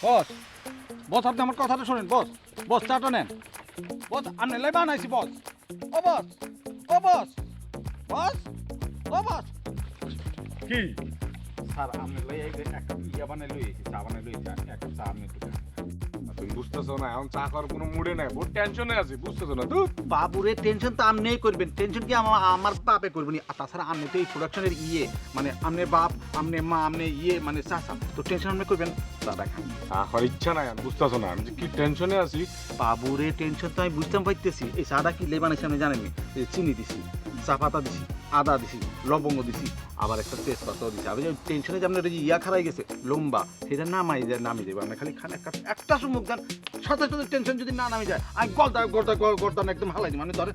বস বস আপনি আমার কথাটা শোনেন বস বস চাটা নেন বস আমি লাই বানাইছি বস ও বস ও বস বস ও বস কি স্যার আমি লাই একটা ইয়া বানাই লই চা বানাই লই একটা চা আমি একটু তুমি বুঝতেছো না এখন চা খাওয়ার কোনো মুডে নাই বহুত টেনশনে আছি বুঝতেছো না তুই বাবুরে টেনশন তো আপনিই করবেন টেনশন কি আমার বাপে করবেন আর তাছাড়া আপনি তো এই প্রোডাকশনের মানে আপনার বাপ আপনার মা আপনি মানে চাচা তো টেনশন আপনি করবেন দাদা খান চা খাওয়ার ইচ্ছা নাই আমি বুঝতেছো না আমি যে কি টেনশনে আছি বাবুরে টেনশন তো আমি বুঝতে পারতেছি এই চাটা কি লেবানিছি আপনি জানেননি চিনি দিছি চা পাতা দিছি আদা দিছি লবঙ্গ দিছি আবার একটা তেজপাতাও দিছি আমি টেনশনে যে আপনার ইয়া খারাই গেছে লম্বা সেটা নামাই দেবো আপনি খালি খান একটা সুমুখ দেন সাথে সাথে টেনশন যদি না নামে যায় আমি গর্দান একদম হালাই দিই মানে ধরে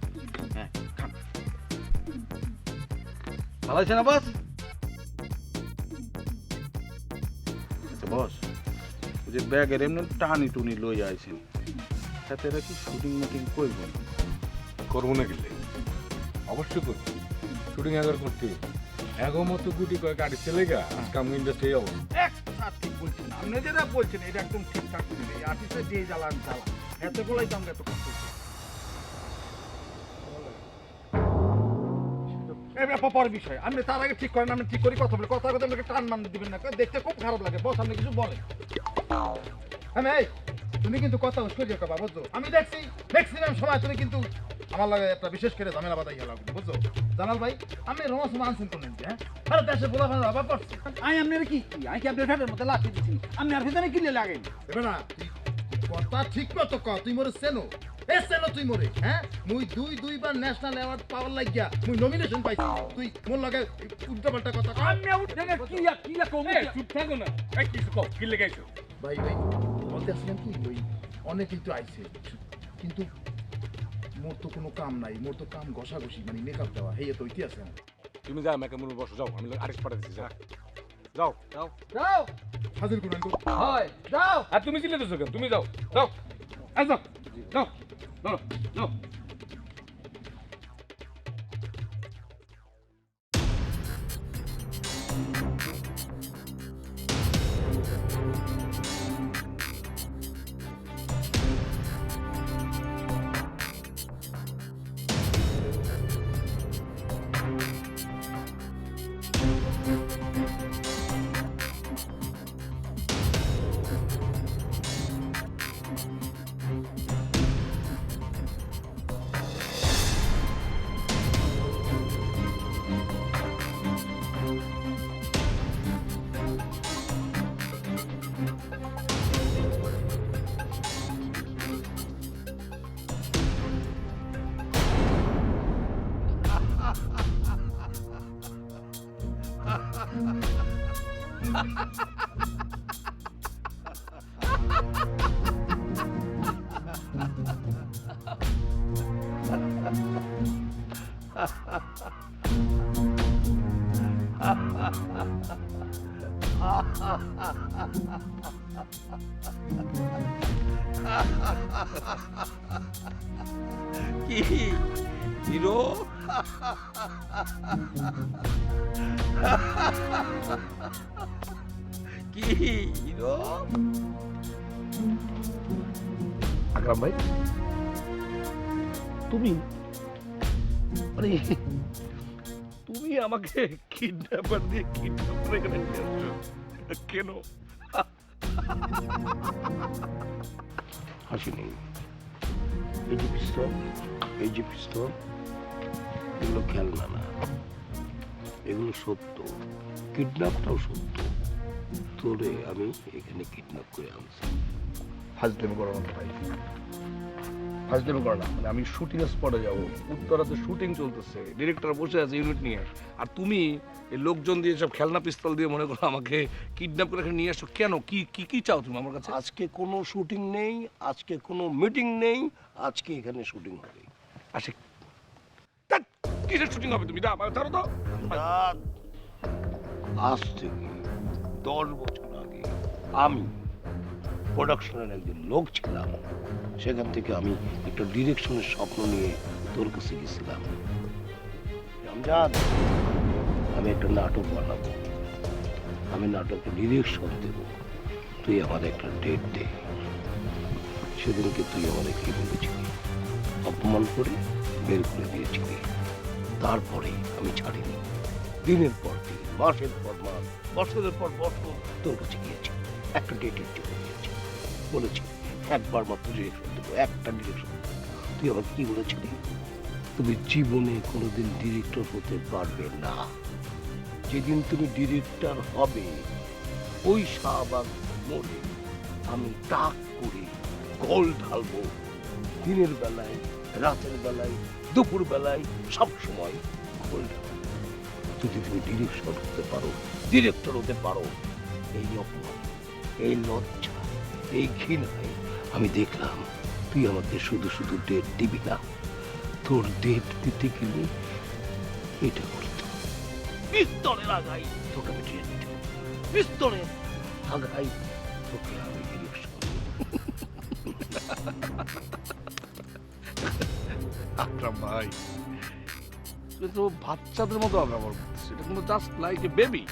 হ্যাঁ খান ভালো আছে না বস বস ওই যে ব্যাগের এমনি টানি টুনি লই আইছেন সাথে এরা কি শুটিং মুটিং করবেন করবো না গেলে অবশ্যই করবো শুটিং একবার করতে এগো মতো গুটি কয়েক গাড়ি চলে গা কাম ইন্ডাস্ট্রি একটা ঠিক বলছেন আপনি যেটা বলছেন এটা একদম ঠিকঠাক বলছেন এই আর্টিস্টের দিয়ে জ্বালান এত বলাই তো আমরা এত কষ্ট পরের বিষয় আপনি তার আগে ঠিক করেন আমি ঠিক করি কথা বলে কথা আমাকে টান মান দিবেন না দেখতে খুব খারাপ লাগে বস আপনি কিছু বলেন হ্যাঁ তুমি কিন্তু কথা সরিয়ে কবা বুঝছো আমি দেখছি ম্যাক্সিমাম সময় তুমি কিন্তু আমার লাগে একটা বিশেষ করে ঝামেলা বাদাই গেল বুঝছো জানাল ভাই আমি রোমান্স মানছেন কোন হ্যাঁ আরে দেশে বলা ভালো অভাব পড়ছে আমি আপনার কি আপনার ফেটের মধ্যে লাঠি দিচ্ছি আমি আর ভিতরে কিনে লাগেন এবার না কথা ঠিক মতো ক তুই মোরে চেনো চেনো তুই মোরে হ্যাঁ মুই দুইবার ন্যাশনাল অ্যাওয়ার্ড পাওয়ার লাগিয়া মুই নমিনেশন পাইছি তুই মোর লাগে উল্টা পাল্টা কথা আমি উঠে কি কম চুপ থাকো না এই কিছু কও কি লাগাইছো ভাই বলতে আসছিলাম কি ওই অনেকেই তো আইছে কিন্তু মোর তো কোনো কাম নাই মোর তো কাম ঘষাঘষি মানে মেকআপ দেওয়া হেয়ে তো ইতি আছে তুমি যাও মেকে মনে বসো যাও আমি আরেস্ট পাঠাচ্ছি যাও যাও হাজির করুন হয় যাও আর তুমি চিল্লে দিছো কেন তুমি যাও যাও এই যাও যাও যাও যাও কি হিরো কি হিরো আকরাম ভাই তুমি মানে তুমি আমাকে কিডন্যাপার দিয়ে কিডন্যাপ করে এখানে নিয়ে আসছো কেন? হাসি নেই এই যে পিস্তল এগুলো খেলনা না এগুলো সত্য কিডন্যাপটাও সত্য তোরে আমি এখানে কিডন্যাপ করে আনছি ফাজলামি করো না ভাই ফাজলামি করো না মানে আমি শুটিং স্পটে যাবো উত্তরাতে শুটিং চলতেছে ডিরেক্টর বসে আছে ইউনিট নিয়ে আর তুমি এই লোকজন দিয়ে সব খেলনা পিস্তল দিয়ে মনে করো আমাকে কিডন্যাপ করে এখানে নিয়ে আসছো কেন কি কি কি চাও তুমি আমার কাছে আজকে কোনো শুটিং নেই আজকে কোনো মিটিং নেই আজকে এখানে শুটিং হবে আসে কিসের শুটিং হবে তুমি ধরো তো আজ থেকে 10 বছর আগে আমি প্রোডাকশনের একজন লোক ছিলাম সেখান থেকে আমি একটা ডিরেকশনের স্বপ্ন নিয়ে তোর কাছে গেছিলাম রমজান আমি একটা নাটক বানাবো আমি নাটকে ডিরেকশন দেব তুই আমার একটা ডেট দে। সেদিনকে তুই আমাদের কি বলেছিলি? অপমান করে বের করে দিয়েছিলি। তারপরে আমি ছাড়িনি। দিনের পর দিন, মাসের পর মাস, বছরের পর বছর তোর কাছে গিয়েছি, একটা ডেটের জন্য গিয়েছি। বলেছি একবার মাত্র ডিরেকশন দেবো, একটা ডিরেকশন। তুই আবার কি বলেছিলি? তুমি জীবনে কোনোদিন ডিরেক্টর হতে পারবে না। যেদিন তুমি ডিরেক্টর হবে, ওই শাহবাগ মোড়ে আমি টাক করে গোল ঢালবো। দিনের বেলায়, রাতের বেলায়, দুপুর বেলায়, সব সময় গোল ঢালবো। যদি তুমি ডিরেকশন হতে পারো, ডিরেক্টর হতে পারো, এই অপমান, এই লজ্জা, এই ঘৃণায় আমি দেখলাম তুই আমাকে শুধু শুধু ডেট দিবি না। তোর ডেট দিতে গেলে এটা করতে হবে। পিস্তলের আগাই তোকে আমি ডেট দিতে হবে। পিস্তলের আগাই তোকে আমি ডিরেকশন। আকরাম ভাই, তুমি তো বাচ্চাদের মতো ব্যবহার করতেছো। এটা কিন্তু জাস্ট লাইক এ বেবি।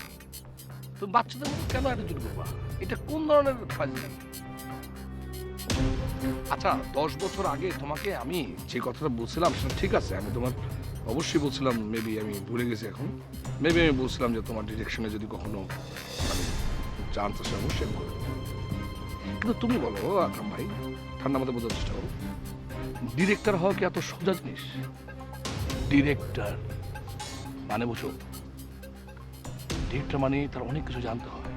তুমি বাচ্চাদের মতো কেন অ্যাটিটিউড করবা? এটা কোন ধরনের ফাজলামি? আচ্ছা, 10 বছর আগে তোমাকে আমি যে কথাটা বলছিলাম সেটা ঠিক আছে, আমি তোমার অবশ্যই বলছিলাম, মেবি আমি ভুলে গেছি এখন। মেবি আমি বলছিলাম যে তোমার ডিরেকশনে যদি কখনো মানে চান্স আসে অবশ্যই আমি করবো। কিন্তু তুমি বলো আকরাম ভাই, ঠান্ডা মাথায় বোঝার চেষ্টা করো, ডিরেক্টর হওয়া কি এত সোজা জিনিস? ডিরেক্টর মানে বুঝো, ডিরেক্টর মানে তার অনেক কিছু জানতে হয়।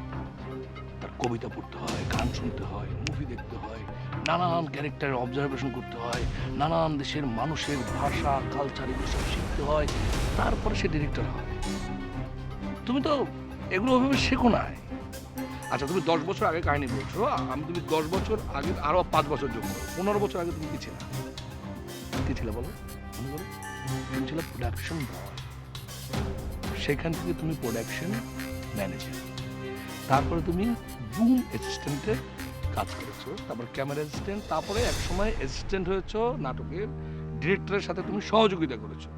তার কবিতা পড়তে হয়, গান শুনতে হয়, মুভি দেখতে হয়, নানান ক্যারেক্টারের অবজারভেশন করতে হয়, নানান দেশের মানুষের ভাষা, কালচার এগুলো সব শিখতে হয়, তারপরে সে ডিরেক্টর হয়। তুমি তো এগুলো ওইভাবে শেখো নাই। আচ্ছা, তুমি 10 বছর আগে কাহিনী বলছো, আমি তুমি 10 বছর আগে আরো 5 বছর যোগ করো, 15 বছর আগে তুমি কি ছিলে? কি ছিলে বলো? তুমি ছিলে প্রোডাকশন বয়। সেখান থেকে তুমি প্রোডাকশন ম্যানেজার, তারপরে তুমি বুম অ্যাসিস্ট্যান্টের কাজ করেছো, তারপর ক্যামেরা অ্যাসিস্ট্যান্ট, তারপরে এক সময় অ্যাসিস্ট্যান্ট হয়েছো নাটকের ডিরেক্টরের সাথে তুমি সহযোগিতা করেছো,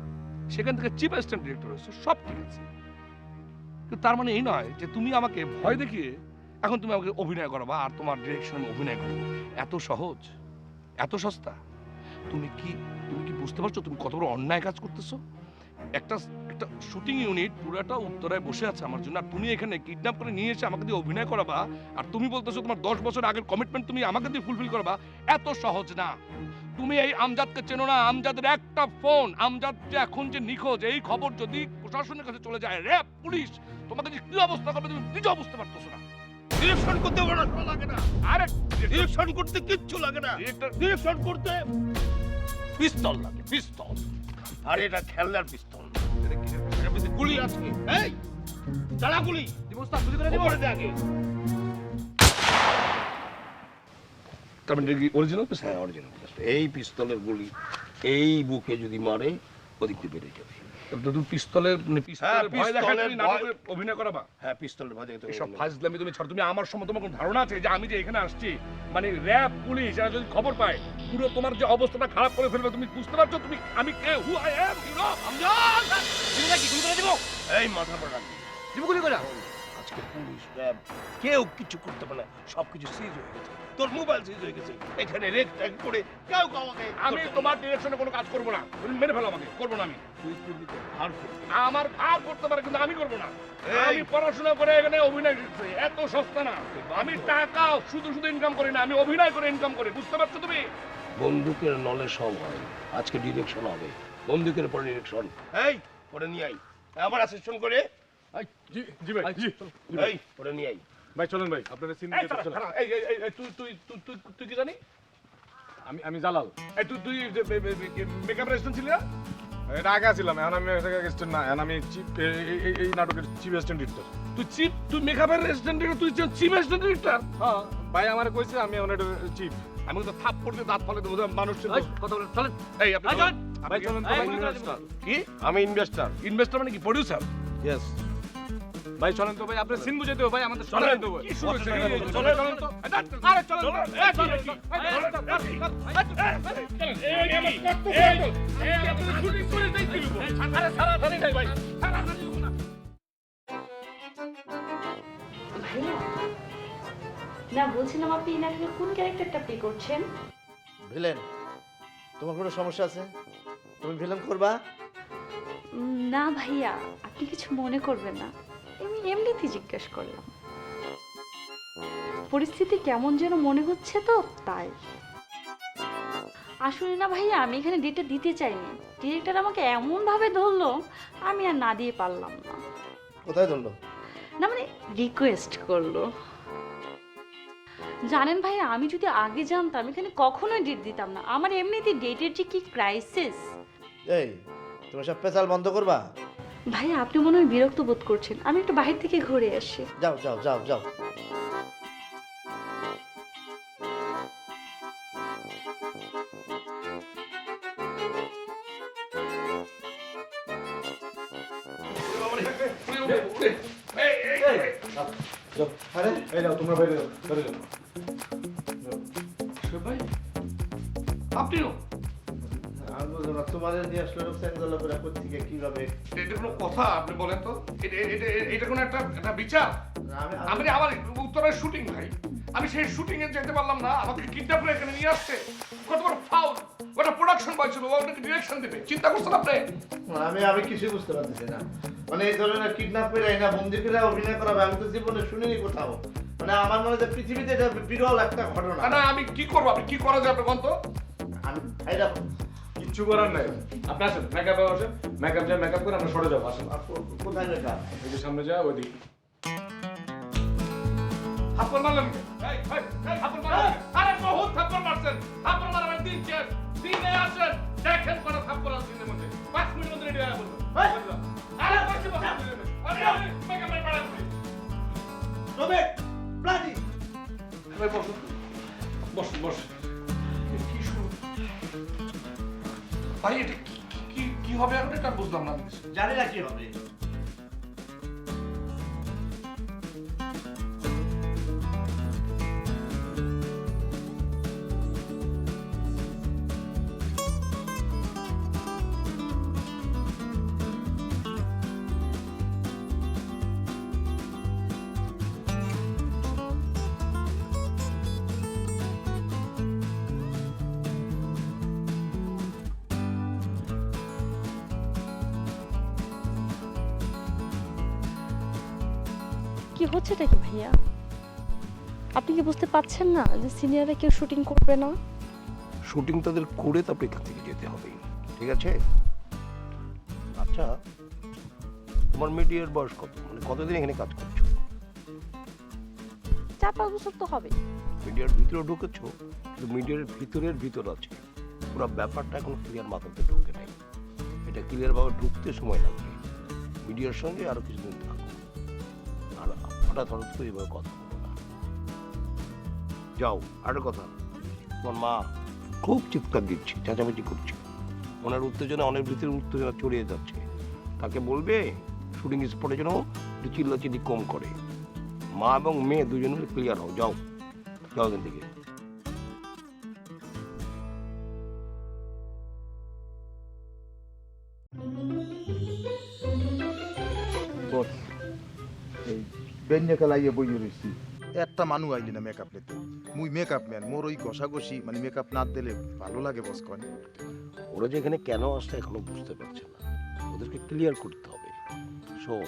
সেখান থেকে চিফ অ্যাসিস্ট্যান্ট ডিরেক্টর হয়েছো। সব ঠিক আছে, কিন্তু তার মানে এই নয় যে তুমি আমাকে ভয় দেখিয়ে এখন তুমি আমাকে অভিনয় করাবা আর তোমার ডিরেকশনে আমি অভিনয় করবো। এত সহজ, এত সস্তা? তুমি কি বুঝতে পারছো তুমি কত বড় অন্যায় কাজ করতেছো? একটা একটা শুটিং ইউনিট পুরাটা উত্তরায় বসে আছে আমার জন্য, আর তুমি এখানে কিডন্যাপ করে নিয়ে এসে আমাকে দিয়ে অভিনয় করাবা, আর তুমি বলতেছো তোমার 10 বছর আগের কমিটমেন্ট তুমি আমাকে দিয়ে ফুলফিল করবা। এত সহজ না। তুমি এই আমজাদকে চেনো না। আমজাদের একটা ফোন, আমজাদ যে এখন যে নিখোঁজ, এই খবর যদি প্রশাসনের কাছে চলে যায়, র্যাব, পুলিশ, তোমাকে যে কি অবস্থা করবে তুমি নিজেও বুঝতে পারতেছো না। ডিরেকশন করতে পড়াশোনা লাগে না। আরে ডিরেকশন করতে কিচ্ছু লাগে না। ডিরেকশন করতে পিস্তল লাগে, পিস্তল। আর এটা খেলনার পিস্তল। এটার মধ্যে গুলি আছে। এই চালা গুলি। উপরে দে আগে। তার মানে কি অরিজিনাল পিস্তল? হ্যাঁ, অরিজিনাল পিস্তল। এই পিস্তলের গুলি এই বুকে যদি মারে, ওদিক দিয়ে বেড়ে যাবে। তুমি পিস্তলের হ্যাঁ, ভয় দেখায় তুমি পিস্তলের নাটকে ভয়। অভিনয় করাবা? হ্যাঁ, পিস্তলের ভয় দেখতে এসব ফাজলামি তুমি ছাড়ো। তুমি আমার সম্বন্ধে তোমার কোনো ধারণা আছে যে আমি যে এখানে আসছি মানে র্যাব, পুলিশ এরা যদি খবর পায় পুরো তোমার যে অবস্থাটা খারাপ করে ফেলবে? তুমি বুঝতে পারছো তুমি আমি কে, who I am, you know? Amjad, তুমি নাকি গুলি করে দিব? এই মাথা পড়া দিব গুলি করে? আজকে পুলিশ, র্যাব কেউ কিছু করতে পারে না। সবকিছু সিজ হয়ে গেছে। তোর মোবাইল সিজ হয়ে গেছে। এখানে রেক ট্যাগ করে কেউ কাউকে আমি তোমার ডিরেকশনে কোনো কাজ করব না। তুমি মেরে ফেলো আমাকে, করব না আমি। তুই করবি তো ভার করবি। আমার ভাব করতে পারে কিন্তু আমি করব না। এই। আমি পড়াশোনা করে এখানে অভিনয় করছি, এত সস্তা না। আমি টাকা শুধু শুধু ইনকাম করি না, আমি অভিনয় করে ইনকাম করি। বুঝতে পারছো তুমি? বন্দুকের নলে সব হয়। আজকে ডিরেকশন হবে, বন্দুকের পরে ডিরেকশন। এই পরে নিয়ে আই। আমার অ্যাসিস্ট্যান্ট করে জি ভাই, জি এই পরে নিয়ে আই। ভাই চলেন ভাই, আপনারা সিন এই দাঁড়া, দাঁড়া, এই, এই, এই, এই, তুই কি জানি? আমি জালাল। এই তুই মেকআপ রেস্টুরেন্ট ছিলি না? এটা আগে ছিলাম, এখন আমি অ্যাসিস্ট্যান্ট না, এখন আমি চিফ, এই নাটকের চিফ অ্যাসিস্ট্যান্ট ডিরেক্টর। তুই মেকআপের রেস্টুরেন্ট তুই চিফ অ্যাসিস্ট্যান্ট ডিরেক্টর? হ্যাঁ ভাই, আমার কইছে আমি এখন এটা চিফ। আমি তো থাপ করতে দাঁত ফলে দেবো মানুষ। কথা বলেন, চলেন। এই আপনি চলেন। ভাই চলেন তো, ভাই ইনভেস্টর। কি আমি ইনভেস্টর। ইনভেস্টর মানে কি প্রোডিউসার? ইয়েস ভাই, চলেন তো ভাই, আপনার সিন বুঝাইতে হবে ভাই, আমাদের চলেন। তো ভাই। কি শুরু হয়েছে? চলেন তো। আরে চলেন। না বলছিলাম আপনি এই নাটকের কোন ক্যারেক্টারটা প্লে করছেন? ভিলেন, তোমার কোনো সমস্যা আছে? তুমি ভিলেন করবা? না ভাইয়া, আপনি কিছু মনে করবেন না, আমি এমনিতেই জিজ্ঞেস করলাম। পরিস্থিতি কেমন যেন মনে হচ্ছে তো তাই। আসলে না ভাইয়া, আমি এখানে ডেটটা দিতে চাইনি, ডিরেক্টর আমাকে এমন ভাবে ধরলো আমি আর না দিয়ে পারলাম না। কোথায় ধরলো? না মানে রিকোয়েস্ট করলো। জানেন ভাইয়া, আমি যদি আগে জানতাম এখানে কখনোই ডেট দিতাম না। আমার এমনিতেই ডেটের যে কি ক্রাইসিস। এই, তুমি সব পেশাল বন্ধ করবা? ভাইয়া আপনি মনে হয় বিরক্ত বোধ করছেন, আমি একটু বাহির থেকে ঘুরে আসি। যাও যাও যাও যাও। আরে এই নাও, তোমরা বাইরে যাও, বাইরে যাও। ভাই আপনিও? আর বলছো না, তোমাদের নিয়ে আসলে স্যাঙ্গলা করে কোত্থেকে কিভাবে? এটা কোনো কথা আপনি বলেন তো? এটা কোনো একটা বিচার? আমি আমার উত্তরের শুটিং ভাই, আমি সেই শুটিং এ যেতে পারলাম না, আমাকে কিডন্যাপ করে এখানে নিয়ে আসছে। কত বড় ফাউল! ওটা প্রোডাকশন বয় ছিল, ওটাকে ডিরেকশন দেবে, চিন্তা করছেন আপনি? আমি কিছুই বুঝতে পারতেছি না। মানে এই ধরনের কিডন্যাপ করে না বন্দি করে অভিনয় করাবে, আমি তো জীবনে শুনিনি কোথাও। মানে আমার মনে হয় পৃথিবীতে এটা বিরল একটা ঘটনা। না আমি কি করবো? আপনি কি করা যাবে বলতো? আমি ভাইরা কিচ্ছু করার নাই। আপনি আসেন, মেকআপে আসেন, মেকআপ করে আমরা সরে যাবো। আসেন, কোথায় রেখা? এই যে সামনে যা, ওই দিক। থাপ্পড় মারলেন কে? থাপ্পড় মারলেন কে? আরে বহুত থাপ্পড় মারছেন। থাপ্পড় মারবেন দিনে আসেন, দেখেন কোন থাপ্পড় আছে দিনের মধ্যে। 5 মিনিটের মধ্যে রেডি হয়ে বলবেন। আরে বসে বসে আরে মেকআপে পাড়ান। তবে ব্লাডি ভাই বসুন, বসুন বসুন। কি শুরু? ভাই এটা কি হবে এখন? এটা বুঝলাম না। জানি না কি হবে। কি হচ্ছেটা কি ভাইয়া? আপনি কি বুঝতে পারছেন না যে সিনিয়ররা কেউ শুটিং করবে না? শুটিং তাদের করে তারপরে এখান থেকে যেতে হবে, ঠিক আছে? আচ্ছা, তোমার মিডিয়ার বয়স কত? মানে কতদিন এখানে কাজ করছো? 4-5 বছর তো হবে। মিডিয়ার ভিতরে ঢুকেছো, কিন্তু মিডিয়ার ভিতর আছে। পুরো ব্যাপারটা এখন ক্লিয়ার মাথাতে ঢুকে নেই। এটা ক্লিয়ার ভাবে ঢুকতে সময় লাগবে। মিডিয়ার সঙ্গে আরো কিছুদিন থাকো, আর হঠাৎ তো এইভাবে কথা বলো না। যাও। আর কথা, তোমার মা খুব চিৎকার দিচ্ছে, চেঁচামেচি করছে, ওনার উত্তেজনা, অনেক ভিতরে উত্তেজনা ছড়িয়ে যাচ্ছে। তাকে বলবে শুটিং স্পটে যেন একটু চিল্লাচিল্লি কম করে। মা এবং মেয়ে দুজন মিলে ক্লিয়ার হও। যাও যাও এখান থেকে। বস, এই বেঞ্জাকা লাগিয়ে বই রয়েছি, একটা মানুষ আইলি না মেকআপ নিতে। মুই মেকআপ ম্যান, মোর ওই ঘষাঘষি মানে মেকআপ না দিলে ভালো লাগে বস। কন ওরা যে এখানে কেন আসছে এখনো বুঝতে পারছে না, ওদেরকে ক্লিয়ার করতে হবে। শোন,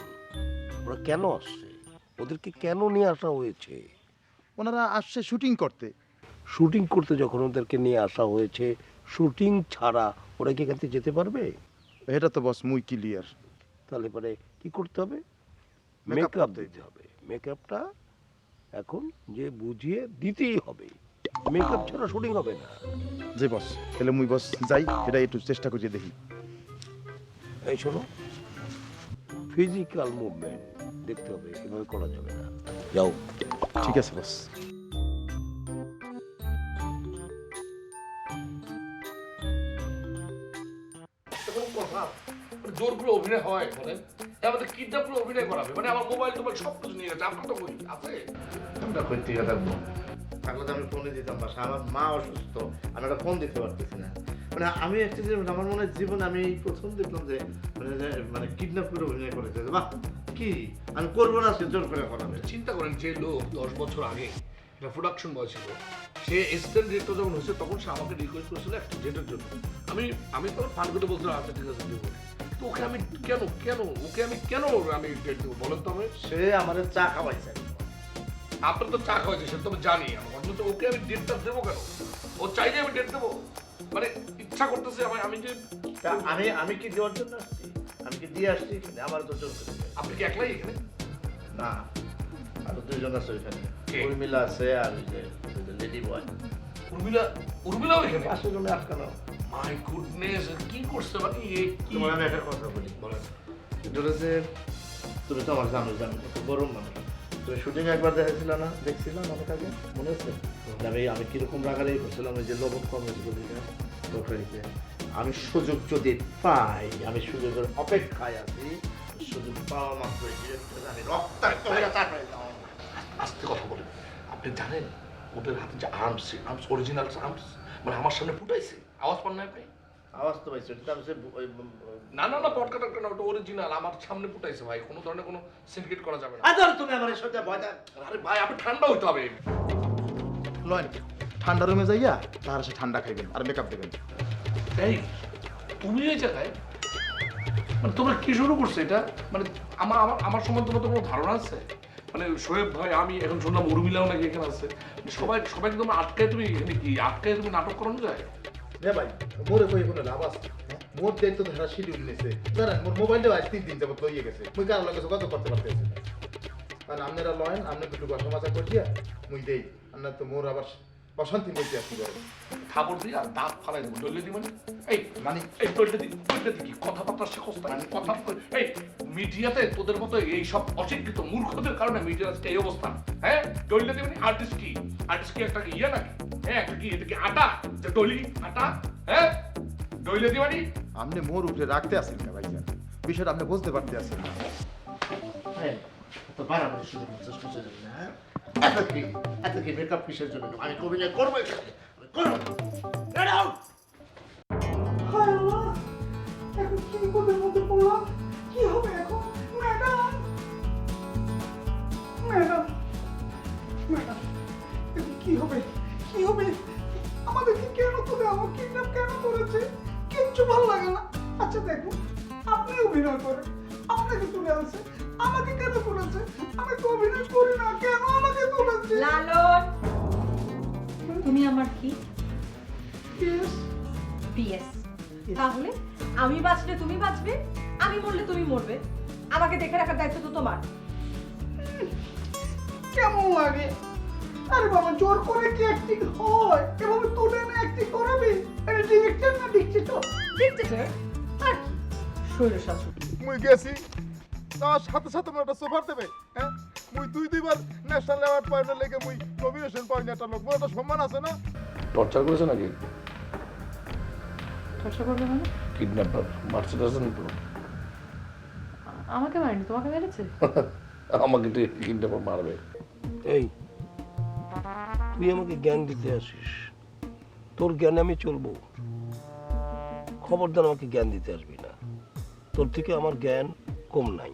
ওরা কেন আসছে, ওদেরকে কেন নিয়ে আসা হয়েছে? ওনারা আসছে শুটিং করতে। শুটিং করতে যখন ওদেরকে নিয়ে আসা হয়েছে, শুটিং ছাড়া ওরা কি এখান থেকে যেতে পারবে? এটা তো বস মুই ক্লিয়ার। তাহলে পরে কি করতে হবে? Makeup মেকআপ করতে দিতে হবে। মেকআপটা এখন যে বুঝিয়ে দিতেই হবে। মেকআপ ছাড়া শুটিং হবে না। যে বস, তাহলে মুই বস যাই, এটা একটু চেষ্টা করিয়ে দেখি। এই শোনো, ফিজিক্যাল মুভমেন্ট দেখতে হবে, এভাবে করা যাবে না। যাও। ঠিক আছে বস। জোর করে অভিনয় হয় বলেন? আমাদের কিডন্যাপ করে অভিনয় করাবে, মানে আমার মোবাইল টোবাইল সব কিছু নিয়ে গেছে। আপনার তো বই আছে? আমরা করতে থাকবো, থাকলে তো আমি ফোনে দিতাম। বাসা আমার মা অসুস্থ, আমি একটা ফোন দিতে পারতেছি না। মানে আমি একটা যে আমার মনে হয় জীবন আমি এই প্রথম দেখলাম যে মানে কিডন্যাপ করে অভিনয় করেছে। বাহ, কি আমি করবো না, সে জোর করে করাবে। চিন্তা করেন, যে লোক 10 বছর আগে একটা প্রোডাকশন বয় ছিল, সে অ্যাসিস্ট্যান্ট ডিরেক্টর যখন হয়েছে তখন সে আমাকে রিকোয়েস্ট করেছিল একটা ডেটের জন্য। আমি তখন ফান করে বলছিলাম আচ্ছা ঠিক আছে দেবো। তো ওকে আমি কেন আমি ডেট দেবো বলেন তো? আমি সে আমার চা খাওয়াইছে। আপনার তো চা খাওয়াইছে সেটা তো আমি জানি, আমার অথচ ওকে আমি ডেটটা দেবো কেন? ও চাইলে আমি ডেট দেবো, মানে ইচ্ছা করতেছে আমি যে তা আমি কি দেওয়ার জন্য আসছি? আমি কি দিয়ে আসছি? আমার তো জোর করে দেয়। আপনি কি একলাই এখানে? না, আরো দুইজন আছে ওইখানে, কে? উর্মিলা আছে আর ওই যে লেডি বয়। উর্মিলাও এখানে? পাশে জমে আটকানো। মাই গুডনেস, কি করছে মানে এ কি? তোমার আমি একটা কথা বলি, বলেন। ধরেছে তুমি তো আমার জানো কত গরম মানুষ। তুমি শুটিং একবার দেখছিলাম অনেক আগে, মনে আছে? আমি কিরকম রাগারাগি করছিলাম ওই যে লবণ কম হয়েছিল তরকারিতে। আমি সুযোগ যদি পাই, আমি সুযোগের অপেক্ষায় আছি, সুযোগ পাওয়া মাত্র আমি রক্তাক্ত হয়ে তাকাই যাও। আস্তে কথা বলেন। আপনি জানেন ওদের হাতে যে আর্মস অরিজিনাল আর্মস মানে আমার সামনে ফুটাইছে, আওয়াজ পান না আপনি? আওয়াজ তো পাইছি, ওটা হচ্ছে না পটকা টটকা না, ওটা অরিজিনাল আমার সামনে ফুটাইছে ভাই, কোনো ধরনের কোনো সিন্ডিকেট করা যাবে না। আদর তুমি আমার এই সত্যি ভয় দেখ। আরে ভাই আপনি ঠান্ডা হইতে হবে। লয়েন ঠান্ডা রুমে যাইয়া তার সে ঠান্ডা খাইবেন আর মেকআপ দেবেন। এই তুমি এই জায়গায় মানে তোমরা কি শুরু করছো এটা? মানে আমার সম্বন্ধে তোমার তো কোনো ধারণা আছে? মানে শোয়েব ভাই, আমি এখন শুনলাম উর্মিলাও নাকি এখানে আছে, সবাইকে তোমরা আটকায় তুমি এখানে কি আটকায় তুমি নাটক করানো যায়? রে ভাই মোরে কই কোনো লাভ আছে? মোর দায়িত্ব ধরা শিডিউল নিছে, জানেন মোর মোবাইলটা আজ 3 দিন যাবত লইয়ে গেছে, মুই কার লাগে কত করতে পারতেছি না। আর আপনারা লয়েন, আপনি একটু বসা মাজা করিয়া মুই দেই, আপনার তো মোর আবার অশান্তি মধ্যে আসি করে থাপড় দিয়ে আর দাঁত ফালাই দেবো, ডলে দি মানে এই মানে এই ডলটা দি কি কথাবার্তা শেখস না? কথা এই মিডিয়াতে তোদের মতো এই সব অশিক্ষিত মূর্খদের কারণে মিডিয়ার আজকে এই অবস্থা। হ্যাঁ ডলটা দি মানে আর্টিস্ট কি একটা ইয়ে নাকি? হ্যাঁ একটা কি এটা কি আটা যে ডলি আটা? হ্যাঁ ডইলে দি মানে আপনি মোর উপরে রাখতে আসেন না ভাইজান, বিষয়টা আপনি বুঝতে পারতে আসেন না। হ্যাঁ, তো বাড়াবাড়ি শুরু করছিস বুঝে যাবি না, হ্যাঁ? এত কি মেকআপ কিসের জন্য? আমি অভিনয় করবো এখানে, আমি করবো। Get out! হায় আল্লাহ, এখন কি বিপদের মধ্যে পড়লাম? কি হবে এখন? ম্যাডাম, এখন কি হবে? আমাদেরকে কেন তুলে আমার কিডন্যাপ কেন করেছে? কিচ্ছু ভালো লাগে না। আচ্ছা দেখুন, আপনি অভিনয় করেন, আপনাকে তুলে আনছে, আমাকে কেন তুলেছে? আমি তো অভিনয় করি না, কেন আমাকে তুলেছে? লালন, তুমি আমার কি? Yes. পিএস। তাহলে আমি বাঁচলে তুমি বাঁচবে, আমি মরলে তুমি মরবে। আমাকে দেখে রাখার দায়িত্ব তো তোমার। কেমন লাগে? আরে বাবা, জোর করে কি অ্যাক্টিং হয়? এভাবে তুলে এনে অ্যাক্টিং করাবি? আরে ডিরেক্টর না ডিক্টেটর? ডিক্টেটর আর কি? স্বৈরশাসক। মুই গেছি তার সাথে সাথে মোর একটা সোফার দেবে, হ্যাঁ? মুই দুইবার ন্যাশনাল অ্যাওয়ার্ড পাইলে লেগে মুই নমিনেশন পাই না, একটা লোক মোর একটা সম্মান আছে না? টর্চার করেছে নাকি? চর্চা করবে মানে? কিডন্যাপার মারছে টারছে না তো? আমাকে মারেনি, তোমাকে মেরেছে? আমাকে তো কিডন্যাপার মারবে। এই তুই আমাকে জ্ঞান দিতে আসিস, তোর জ্ঞানে আমি চলবো। খবরদার আমাকে জ্ঞান দিতে আসবি না, তোর থেকে আমার জ্ঞান কম নাই।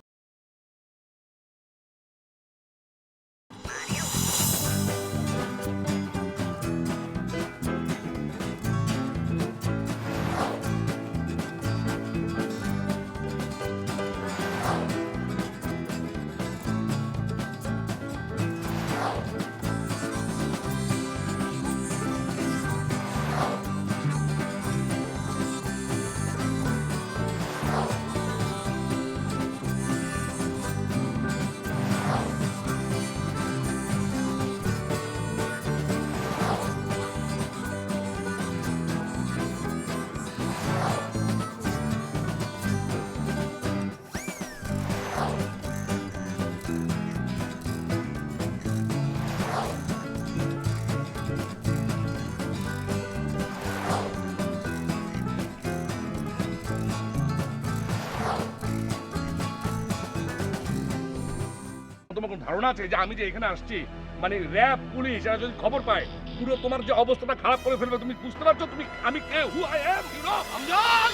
তোমার কোনো ধারণা আছে যে আমি যে এখানে আসছি মানে র্যাব পুলিশ এরা যদি খবর পায় পুরো তোমার যে অবস্থাটা খারাপ করে ফেলবে? তুমি বুঝতে পারছো তুমি আমি কে? Who I am, you know? Amjad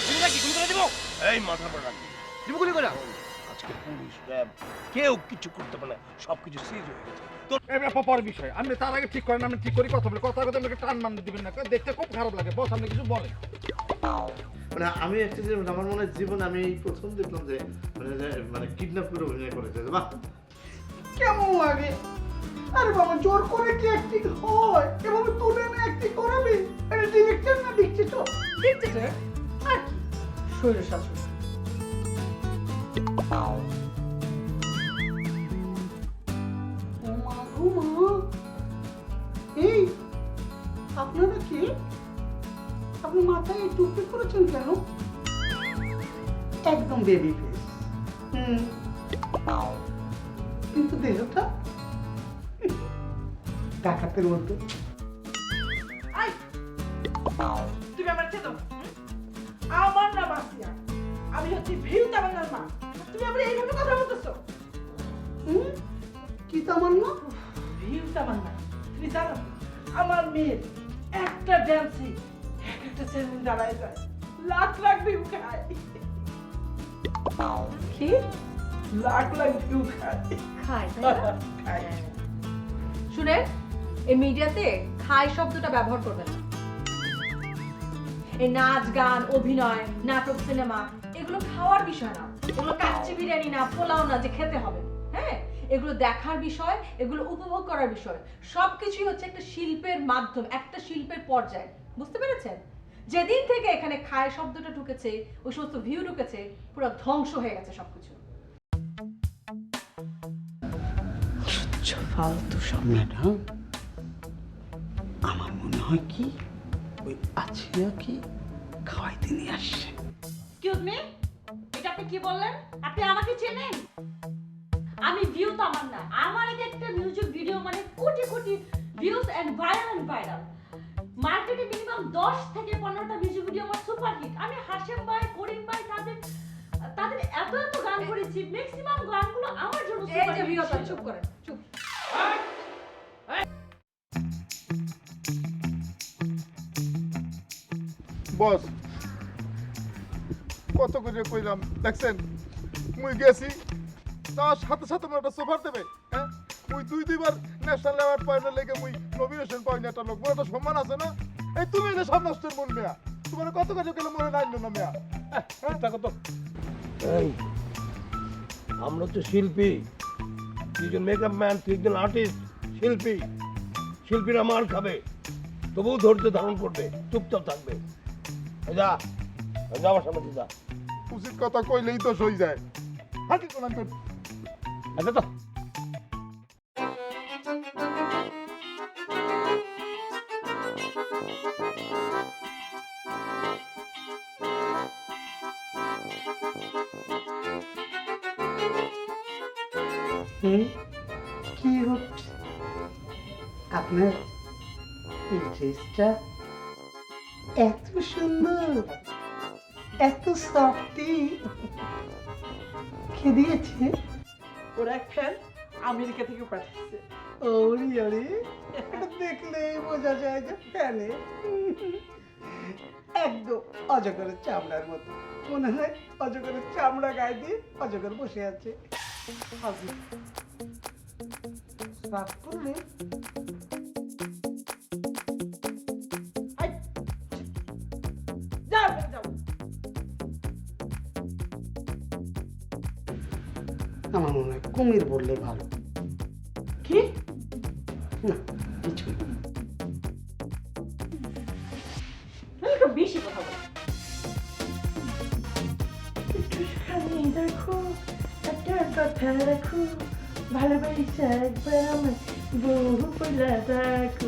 তুমি কি গুলি করে দেব? এই মাথা পড়া দিব গুলি করে। আচ্ছা আজকে পুলিশ র্যাব কেউ কিছু করতে পারে না, সবকিছু সিজ হয়ে গেছে। পরের বিষয় আপনি তার আগে ঠিক করেন, আমি ঠিক করি কথা বলে কথা কথা আমাকে টান মান দিবেন না, দেখতে খুব খারাপ লাগে। বস আপনি কিছু বলেন। মানে আমি একটা যে আমার মনে হয় জীবন আমি এই প্রথম দেখলাম যে মানে কিডন্যাপ করে অভিনয় করেছে। বাহ, কেমন লাগে? আরে বাবা, জোর করে কি অ্যাক্টিং হয়? এভাবে তুলে এনে অ্যাক্টিং করাবে? এটা ডিরেক্টর না ডিকটেটর? ডিকটেটর আর কি, শৈল শাসন। ও মা গো মা! এই, আপনারা কি? আপনি মাথায় এই টুপি করেছেন কেন? একদম বেবি ফেস। কিন্তু দেহটা ডাকাতের মতো। আই, তুমি আমার চেনো? আমার নাম আসিয়া, আমি হচ্ছে ভিউ তামান্নার মা। তুমি আমার এইভাবে কথা বলতেছো? কি তামান্না? ভিউ তামান্না, তুমি জানো আমার মেয়ের একটা ড্যান্সে এক একটা চ্যানেল দাঁড়ায় যায়, লাখ লাখ ভিউ খায়। কি লাখ লাখ ভিউ খায়। খায় তাই না? খায়। শুনেন, এই মিডিয়াতে খায় শব্দটা ব্যবহার করবেন না। এই নাচ গান অভিনয় নাটক সিনেমা এগুলো খাওয়ার বিষয় না, এগুলো কাচ্চি বিরিয়ানি না, পোলাও না যে খেতে হবে। হ্যাঁ, এগুলো দেখার বিষয়, এগুলো উপভোগ করার বিষয়। সবকিছুই হচ্ছে একটা শিল্পের মাধ্যম, একটা শিল্পের পর্যায়। বুঝতে পেরেছেন? যেদিন থেকে এখানে খায় শব্দটা ঢুকেছে, ওই সমস্ত ভিউ ঢুকেছে, পুরো ধ্বংস হয়ে গেছে সবকিছু। ফালতু সামনেটা আমার মনে হয় কি ওই আছিয়া কি খাওয়াইতে নিয়ে আসছে। এক্সকিউজ মি, এটা আপনি কি বললেন? আপনি আমাকে চেনেন? আমি ভিউ তামান্না। আমার এক একটা মিউজিক ভিডিও মানে crore crore views and viral. মার্কেটে মিনিমাম 10 থেকে 15টা মিউজিক ভিডিও আমার সুপার হিট। আমি হাশেম ভাই, করিম ভাই তাদের এত এত গান করেছি, ম্যাক্সিমাম গানগুলো আমার জন্য এই সুপার যে হিট। ভিউয়ার, চুপ করেন, চুপ। বস কত করে কইলাম, দেখছেন মুই গেছি তার সাথে সাথে একটা সোফার দেবে। হ্যাঁ, মুই দুইবার ন্যাশনাল অ্যাওয়ার্ড পাইলে লেগে মুই নমিনেশন পাই না, একটা লোক বড় একটা সম্মান আছে না। এই তুমি এলে সব নষ্টের মন মেয়া, তোমার কত কাজে গেলে মনে নাই না মেয়া। কত এই, আমরা তো শিল্পী, তুই একজন মেকআপ ম্যান, তুই একজন আর্টিস্ট, শিল্পী। শিল্পীরা মার খাবে, তবুও ধৈর্য ধারণ করবে, চুপচাপ থাকবে। এই যা, আমার সামনে যা। উচিত কথা কইলেই তো সই যায়। হাঁটি কোন আচ্ছা তো কি হচ্ছে আপনার এই ড্রেসটা? এত সুন্দর, এত সফটি। কে দিয়েছে? ওর এক ফ্যান আমেরিকা থেকে পাঠিয়েছে। ওরে আরে, এটা দেখলেই বোঝা যায় যে ফ্যানে। একদম অজগরের চামড়ার মতো, মনে হয় অজগরের চামড়া গায়ে দিয়ে অজগর বসে আছে। সাফ করলে যাও যাও। আমার মনে হয় কুমির বললে ভালো। কি? না, কিছুই না। একটু বেশি কথা বল। একটুখানি দেখো, একটা কথা রাখো, ভালোবাসা একবার আমার বহু বলে দেখো।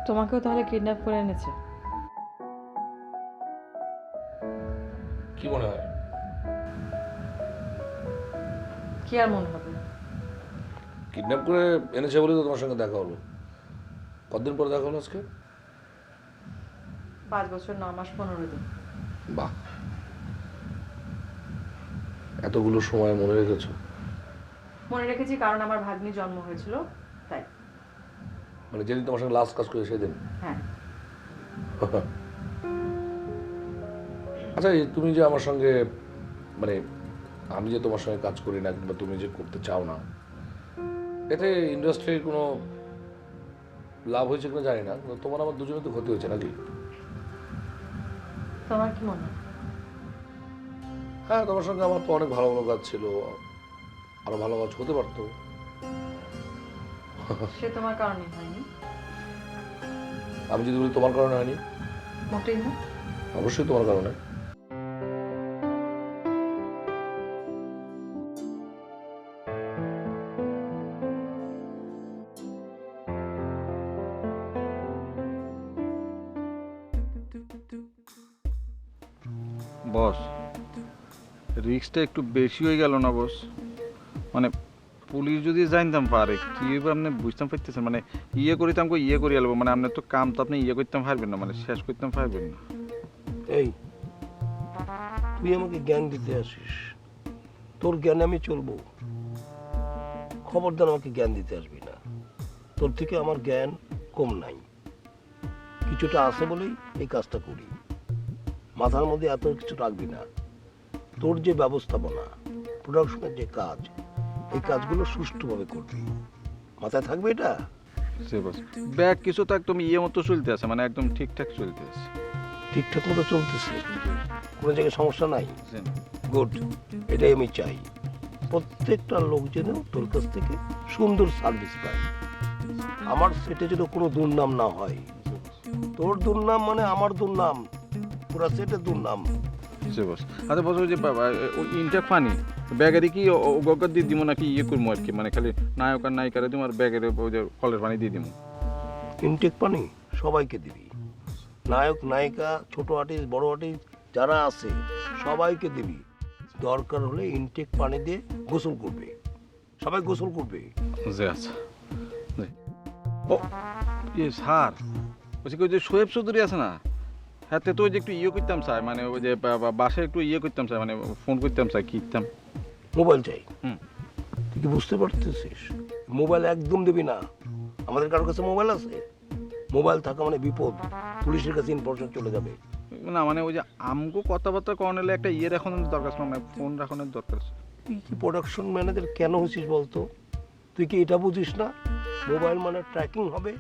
তোমাকেও তাহলে কিডন্যাপ করে এনেছে? কি মনে হয়? কি আর মনে হবে? কিডন্যাপ করে এনেছে বলে তো তোমার সঙ্গে দেখা হলো। কতদিন পরে দেখা হলো আজকে? 5 বছর 9 মাস 15 দিন। বাহ, এতগুলো সময় মনে রেখেছো। মনে রেখেছি কারণ আমার ভাগ্নি জন্ম হয়েছিল তাই। মানে যেদিন তোমার সঙ্গে লাস্ট কাজ করে সেদিন? হ্যাঁ। আচ্ছা, এই তুমি যে আমার সঙ্গে, মানে আমি যে তোমার সঙ্গে কাজ করি না কিংবা তুমি যে করতে চাও না, এতে ইন্ডাস্ট্রির কোনো লাভ হয়েছে কিনা জানি না, কিন্তু তোমার আমার দুজনে তো ক্ষতি হয়েছে নাকি? তোমার কি মনে হয়? হ্যাঁ, তোমার সঙ্গে আমার তো অনেক ভালো ভালো কাজ ছিল, আরো ভালো কাজ হতে পারতো। সে তোমার কারণে হয়নি। আমি যদি বলি তোমার কারণে হয়নি? মোটেই না। অবশ্যই তোমার কারণে। বস, রিস্কটা একটু বেশি হয়ে গেল না বস? মানে পুলিশ যদি জানতাম পারে কি আপনি বুঝতাম পারতেছেন, মানে ইয়ে করিতাম ইয়ে করি আলবো, মানে আপনার তো কাম তো আপনি ইয়ে করতাম পারবেন না, মানে শেষ করতাম পারবেন না। এই, তুই আমাকে জ্ঞান দিতে আসিস, তোর জ্ঞানে আমি চলবো। খবরদার আমাকে জ্ঞান দিতে আসবি না, তোর থেকে আমার জ্ঞান কম নাই, কিছুটা আছে বলেই এই কাজটা করি। মাথার মধ্যে এত কিছু রাখবি না। তোর যে ব্যবস্থাপনা, প্রোডাকশনের যে কাজ, এই কাজগুলো সুষ্ঠুভাবে করবি, মাথায় থাকবে এটা? সে বস, ব্যাগ কিছু তো একদম ইয়ে মতো চলতে আছে, মানে একদম ঠিকঠাক চলতে আছে। ঠিকঠাক মতো চলতেছে, কোনো জায়গায় সমস্যা নাই? গুড, এটাই আমি চাই। প্রত্যেকটা লোক যেন তোর কাছ থেকে সুন্দর সার্ভিস পায়। আমার সেটে যেন কোনো দুর্নাম না হয়। তোর দুর্নাম মানে আমার দুর্নাম, পুরা সেটের দুর্নাম। সে বস, আচ্ছা বস, ওই যে ইনটেক পানি ব্যাগেরই কি গগর দিয়ে দিব নাকি ইয়ে করবো আর কি, মানে খালি নায়ক আর নায়িকারে দিব আর ব্যাগের ওই যে কলের পানি দিয়ে দিব? ইনটেক পানি সবাইকে দিবি, নায়ক নায়িকা, ছোট আর্টিস্ট বড় আর্টিস্ট যারা আছে সবাইকে দিবি। দরকার হলে ইনটেক পানি দিয়ে গোসল করবে, সবাই গোসল করবে। জি আচ্ছা। ও ইয়ে স্যার, বলছি ওই যে শোয়েব চৌধুরী আছে না, হ্যাঁ তো ওই যে একটু ইয়ে করতাম স্যার, মানে ওই যে বাসায় একটু ইয়ে করতাম স্যার, মানে ফোন করতাম স্যার, কি করতাম? মোবাইল চাই? হুম। তুই কি বুঝতে পারতেছিস? মোবাইল একদম দিবি না। আমাদের কারোর কাছে মোবাইল আছে? মোবাইল থাকা মানে বিপদ, পুলিশের কাছে ইনফরমেশন চলে যাবে। না মানে ওই যে আমগো কথাবার্তা করানোর একটা ইয়ে রাখানোর দরকার, মানে ফোন রাখানোর দরকার। তুই কি প্রোডাকশন ম্যানেজার কেন হয়েছিস বলতো? তুই কি এটা বুঝিস না? মোবাইল মানে ট্র্যাকিং হবে,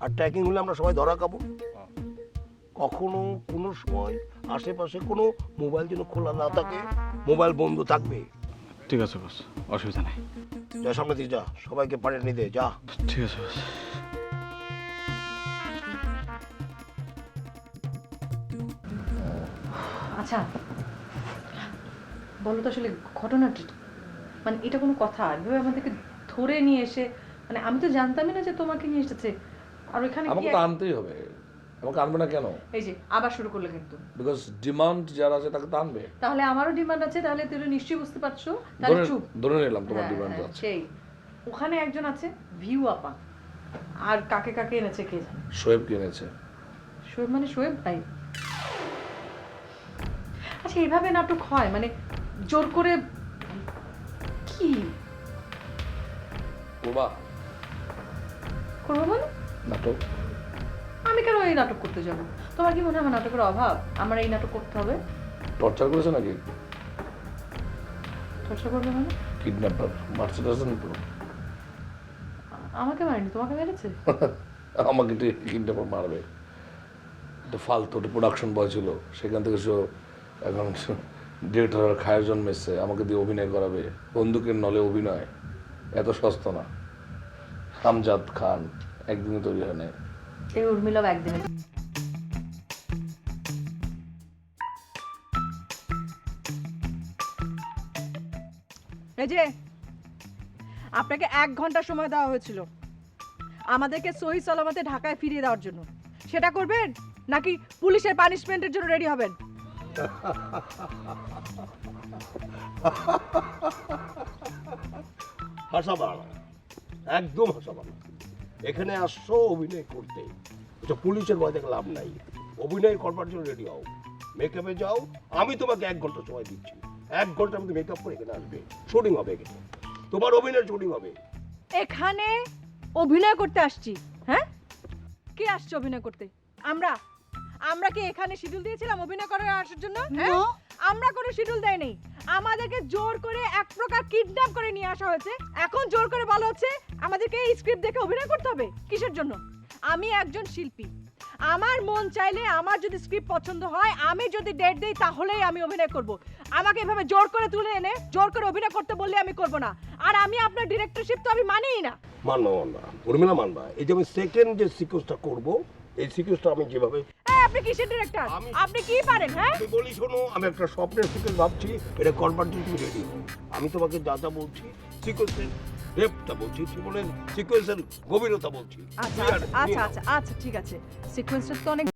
আর ট্র্যাকিং হলে আমরা সবাই ধরা খাবো। কখনো কোনো সময় আশেপাশে কোনো মোবাইল যেন খোলা না থাকে, মোবাইল বন্ধ থাকবে। ঠিক আছে বস, অসুবিধা নেই। যা সামনে দিয়ে যা, সবাইকে পানি নিয়ে দে, যা। ঠিক আছে বস। আচ্ছা বলো তো আসলে ঘটনাটা, মানে এটা কোনো কথা? এভাবে আমাদেরকে ধরে নিয়ে এসে, মানে আমি তো জানতামই না যে তোমাকে নিয়ে এসেছে, আর ওইখানে আমাকে তো আনতেই হবে। আমাকে আনবে না কেন? এই যে আবার শুরু করলে কিন্তু। বিকজ ডিমান্ড যারা আছে তাকে তো আনবে। তাহলে আমারও ডিমান্ড আছে, তাহলে তুমি নিশ্চয়ই বুঝতে পারছো। তাহলে চুপ। ধরে নিলাম তোমার হ্যাঁ, ডিমান্ড হ্যাঁ, আছে। সেই ওখানে একজন আছে ভিউ আপা, আর কাকে কাকে এনেছে কে জানে। শোয়েব কি এনেছে? শোয়েব মানে শোয়েব ভাই? আচ্ছা এইভাবে নাটক হয়, মানে জোর করে কি করবা? করবো মানে? নাটক? আমি কেন এই নাটক করতে যাবো? তোমার কি মনে হয় আমার নাটকের অভাব? আমার এই নাটক করতে হবে? টর্চার করেছে নাকি? চর্চা করবে মানে? কিডন্যাপার মারছে তো? আমাকে মারেনি, তোমাকে মেরেছে? আমাকে কিডন্যাপার মারবে? একটা ফালতু প্রোডাকশন বয় ছিল, সেখান থেকে সে এখন ডিরেক্টর খায়ের জন্মেছে, আমাকে দিয়ে অভিনয় করাবে। বন্দুকের নলে অভিনয় এত সস্তা না। আমজাদ খান একদিনে তৈরি হয় না। এই উর্মিলাও একদিনে। এই যে আপনাকে 1 ঘন্টা সময় দেওয়া হয়েছিল, আমাদেরকে সহি সালামতে ঢাকায় ফিরিয়ে দেওয়ার জন্য। সেটা করবেন নাকি পুলিশের পানিশমেন্টের জন্য রেডি হবেন? হাসাবা না, একদম হাসাবা না। এখানে আসছো অভিনয় করতে, এটা পুলিশের ভয় দেখে লাভ নাই। অভিনয় করবার জন্য রেডি হও, মেকআপে যাও। আমি তোমাকে 1 ঘন্টা সময় দিচ্ছি, 1 ঘন্টার মধ্যে মেকআপ করে এখানে আসবে, শুটিং হবে এখানে, তোমার অভিনয়ের শুটিং হবে। এখানে অভিনয় করতে আসছি? হ্যাঁ, কে আসছে অভিনয় করতে? আমরা কি এখানে শিডিউল দিয়েছিলাম অভিনয় করার আসার জন্য? হ্যাঁ, আমরা কোনো শিডিউল দেই নাই। আমাদেরকে জোর করে এক প্রকার কিডন্যাপ করে নিয়ে আসা হয়েছে। এখন জোর করে বলা হচ্ছে আমাদেরকে এই স্ক্রিপ্ট দেখে অভিনয় করতে হবে। কিসের জন্য? আমি একজন শিল্পী, আমার মন চাইলে, আমার যদি স্ক্রিপ্ট পছন্দ হয়, আমি যদি ডেট দেই তাহলেই আমি অভিনয় করব। আমাকে এভাবে জোর করে তুলে এনে জোর করে অভিনয় করতে বললে আমি করব না। আর আমি আপনার ডিরেক্টরশিপ তো আমি মানিই না। মানবা উর্মিলা, মানবা। এই যে আমি সেকেন্ড যে সিকোয়েন্সটা করবো, এই সিকোয়েন্সটা আমি যেভাবে, আপনি কিসের ডিরেক্টর? আপনি কি পারেন? হ্যাঁ, আমি বলি শোনো, আমি একটা স্বপ্নের সিকোয়েন্স ভাবছি, এটা করবার জন্য তুমি রেডি হও। আমি তোমাকে যা যা বলছি, সিকোয়েন্সের ডেপথটা বলছি, সিকোয়েন্সের গভীরতা বলছি। আচ্ছা, ঠিক আছে। সিকোয়েন্সটা তো অনেক